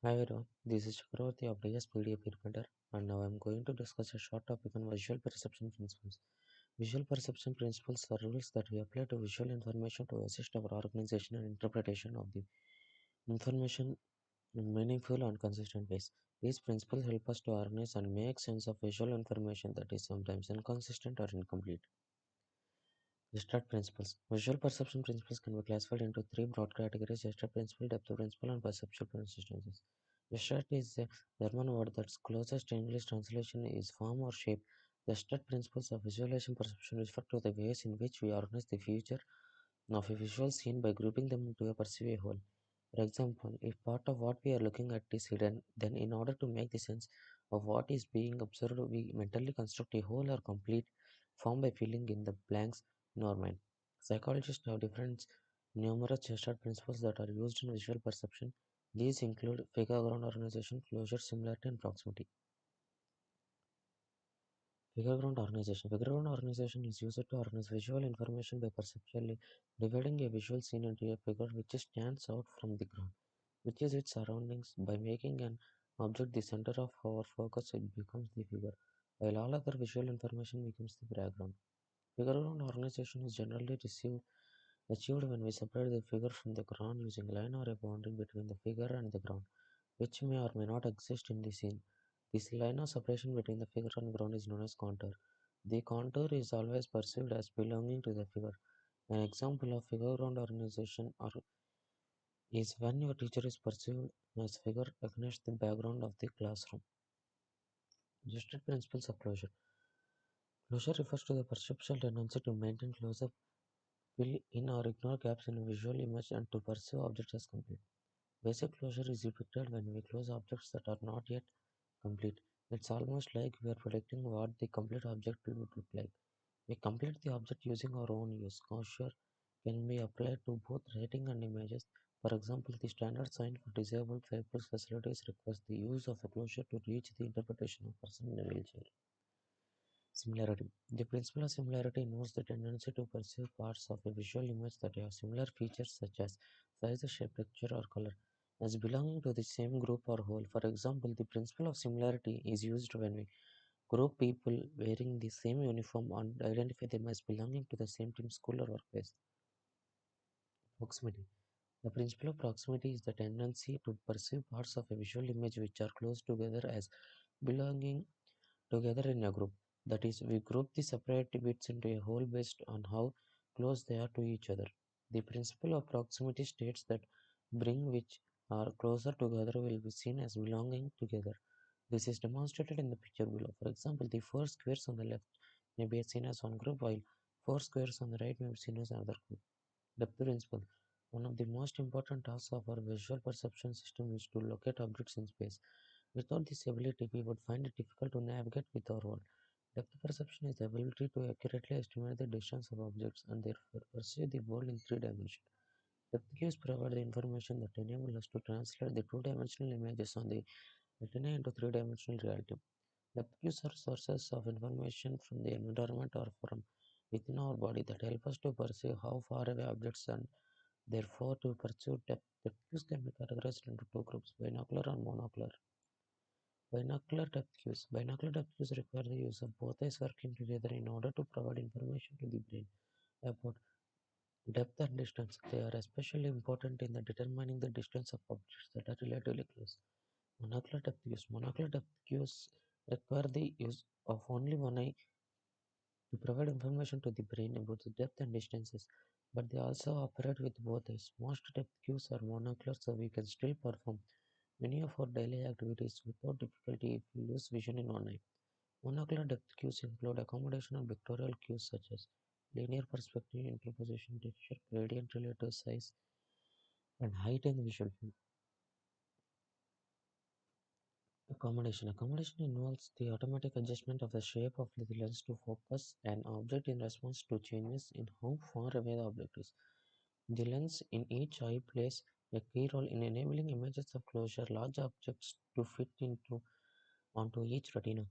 Hi everyone, this is Chakravarti of DS PDF Printer, and now I'm going to discuss a short topic on visual perception principles. Visual perception principles are rules that we apply to visual information to assist our organization and interpretation of the information in meaningful and consistent ways. These principles help us to organize and make sense of visual information that is sometimes inconsistent or incomplete. Gestalt principles. Visual perception principles can be classified into three broad categories: Gestalt principle, depth principle, and perceptual consistencies. Gestalt is a German word that's closest to English translation is form or shape. Gestalt principles of visualization perception refer to the ways in which we organize the future of a visual scene by grouping them into a perceived whole. For example, if part of what we are looking at is hidden, then in order to make the sense of what is being observed, we mentally construct a whole or complete form by filling in the blanks in our mind. Psychologists have different numerous Gestalt principles that are used in visual perception. These include figure ground organization, closure, similarity, and proximity. Figure ground organization. Figure ground organization is used to organize visual information by perceptually dividing a visual scene into a figure which stands out from the ground, which is its surroundings. By making an object the center of our focus, it becomes the figure, while all other visual information becomes the background. Figure ground organization is generally achieved when we separate the figure from the ground using a line or a boundary between the figure and the ground, which may or may not exist in the scene. This line of separation between the figure and ground is known as contour. The contour is always perceived as belonging to the figure. An example of figure ground organization is when your teacher is perceived as figure against the background of the classroom. Gesture principles of closure. Closure refers to the perceptual tendency to maintain close-up, fill in or ignore gaps in a visual image and to perceive objects as complete. Basic closure is depicted when we close objects that are not yet complete. It's almost like we are predicting what the complete object would look like. We complete the object using our own use. Closure can be applied to both writing and images. For example, the standard sign for disabled people's facilities requires the use of a closure to reach the interpretation of a person in a wheelchair. Similarity. The principle of similarity involves the tendency to perceive parts of a visual image that have similar features such as size, shape, texture, or color as belonging to the same group or whole. For example, the principle of similarity is used when we group people wearing the same uniform and identify them as belonging to the same team, school, or workplace. Proximity. The principle of proximity is the tendency to perceive parts of a visual image which are close together as belonging together in a group. That is, we group the separate bits into a whole based on how close they are to each other. The principle of proximity states that bring which are closer together will be seen as belonging together. This is demonstrated in the picture below. For example, the four squares on the left may be seen as one group, while four squares on the right may be seen as another group. Depth principle. One of the most important tasks of our visual perception system is to locate objects in space. Without this ability, we would find it difficult to navigate with our world. Depth perception is the ability to accurately estimate the distance of objects and therefore perceive the world in three dimensions. Depth cues provide the information that enable us to translate the two-dimensional images on the retina into three-dimensional reality. Depth cues are sources of information from the environment or from within our body that help us to perceive how far away objects and therefore to perceive depth. Depth cues can be categorized into two groups: binocular and monocular. Binocular depth cues. Binocular depth cues require the use of both eyes working together in order to provide information to the brain about depth and distance. They are especially important in the determining the distance of objects that are relatively close. Monocular depth cues. Monocular depth cues require the use of only one eye to provide information to the brain about the depth and distances, but they also operate with both eyes. Most depth cues are monocular, so we can still perform many of our daily activities without difficulty if we lose vision in one eye. Monocular depth cues include accommodation of vectorial cues such as linear perspective, interposition, texture, gradient, relative size, and height in the visual field. Accommodation. Accommodation involves the automatic adjustment of the shape of the lens to focus an object in response to changes in how far away the object is. The lens in each eye plays a key role in enabling images of closure large objects to fit into onto each retina.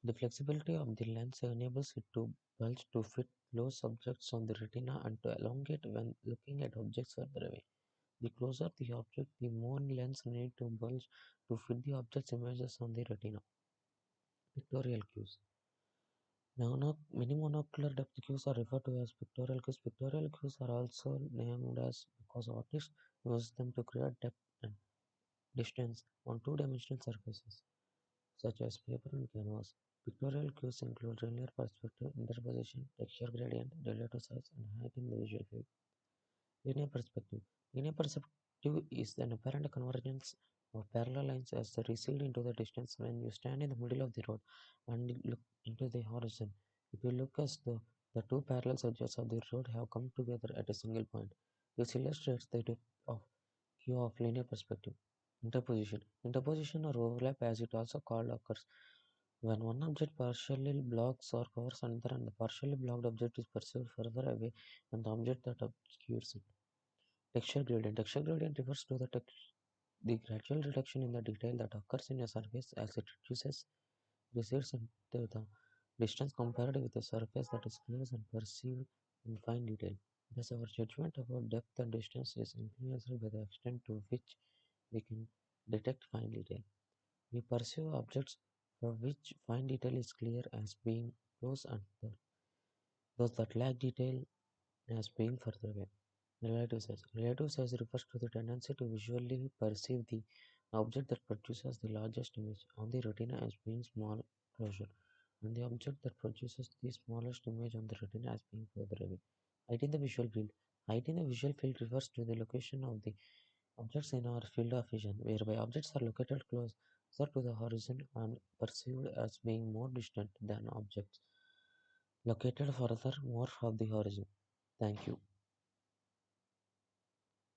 The flexibility of the lens enables it to bulge to fit close objects on the retina and to elongate when looking at objects further away. The closer the object, the more lens need to bulge to fit the object's images on the retina. Pictorial cues. Many monocular depth cues are referred to as pictorial cues. Pictorial cues are also named as because artists use them to create depth and distance on two-dimensional surfaces, such as paper and canvas. Pictorial cues include linear perspective, interposition, texture gradient, relative size, and height in the visual field. Linear perspective. Linear perspective is an apparent convergence of parallel lines as they recede into the distance when you stand in the middle of the road and look into the horizon. If you look as though the two parallel edges of the road have come together at a single point, this illustrates the depth of view of linear perspective. Interposition. Interposition or overlap as it also called occurs when one object partially blocks or covers another and the partially blocked object is perceived further away than the object that obscures it. Texture gradient. Texture gradient refers to the gradual reduction in the detail that occurs in a surface as it recedes into the distance compared with a surface that is close and perceived in fine detail. Thus, our judgment about depth and distance is influenced by the extent to which we can detect fine detail. We perceive objects for which fine detail is clear as being close and those that lack detail as being further away. Relative size. Relative size refers to the tendency to visually perceive the object that produces the largest image on the retina as being small closer, and the object that produces the smallest image on the retina as being further away. Height in the visual field. Height in the visual field refers to the location of the objects in our field of vision, whereby objects are located closer to the horizon and perceived as being more distant than objects located further more from the horizon. Thank you.